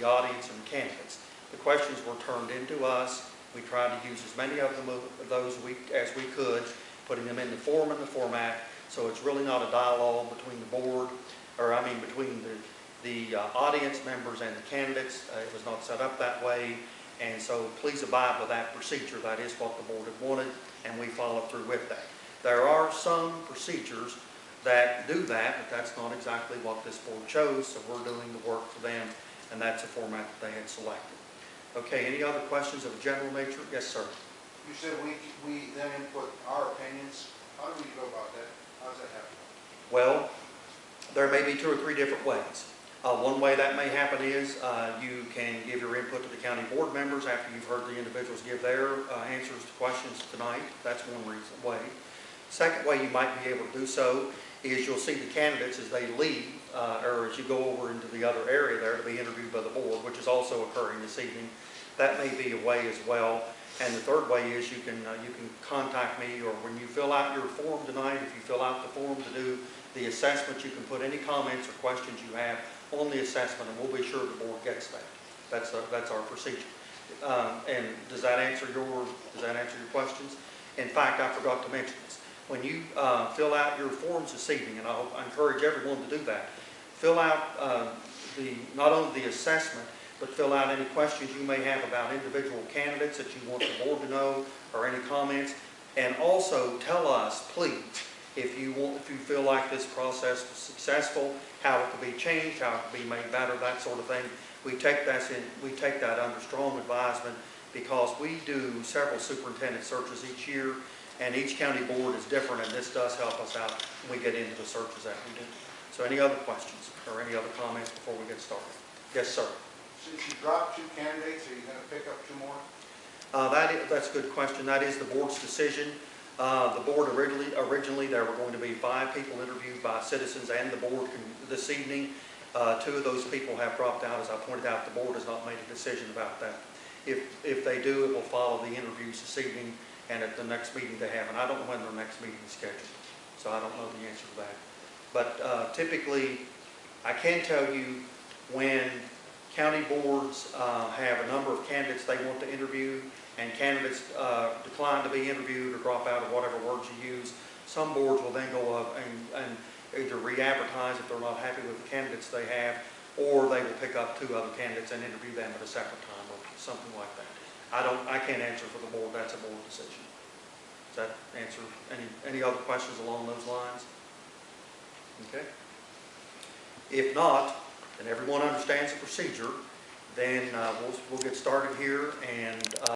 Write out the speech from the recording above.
the audience and the candidates. The questions were turned into us. We tried to use as many of those as we could, putting them in the form and the format. So it's really not a dialogue between the board, or I mean between the audience members and the candidates. It was not set up that way. And so please abide with that procedure. That is what the board had wanted, and we followed through with that. There are some procedures that do that, but that's not exactly what this board chose, so we're doing the work for them, and that's a format that they had selected. Okay, any other questions of a general nature? Yes, sir. You said we then input our opinions. How do we go about that? How does that happen? Well, there may be 2 or 3 different ways. One way that may happen is you can give your input to the county board members after you've heard the individuals give their answers to questions tonight. That's one way. Second way you might be able to do so is you'll see the candidates as they leave, or as you go over into the other area there to be interviewed by the board, which is also occurring this evening. That may be a way as well. And the third way is you can contact me, or when you fill out your form tonight, if you fill out the form to do the assessment, you can put any comments or questions you have on the assessment, and we'll be sure the board gets that. That's our procedure. And does that answer your questions? In fact, I forgot to mention this. When you fill out your forms this evening, and I encourage everyone to do that, fill out not only the assessment, but fill out any questions you may have about individual candidates that you want the board to know, or any comments. And also tell us, please, if you feel like this process was successful, how it could be changed, how it could be made better, that sort of thing. We take that under strong advisement, because we do several superintendent searches each year, and each county board is different, and this does help us out when we get into the searches that we do. So any other questions or any other comments before we get started? Yes, sir. Since you dropped 2 candidates, are you going to pick up 2 more? That's a good question. That is the board's decision. The board originally there were going to be 5 people interviewed by citizens and the board this evening. 2 of those people have dropped out. As I pointed out, the board has not made a decision about that. If they do, it will follow the interviews this evening and at the next meeting they have. And I don't know when their next meeting is scheduled, so I don't know the answer to that. But typically, I can tell you when county boards have a number of candidates they want to interview, and candidates decline to be interviewed or drop out, or whatever words you use, some boards will then go up and either re-advertise if they're not happy with the candidates they have, or they will pick up 2 other candidates and interview them at a separate time, or something like that. I can't answer for the board. That's a board decision. Does that answer any other questions along those lines? Okay. If not, and everyone understands the procedure, then we'll get started here, and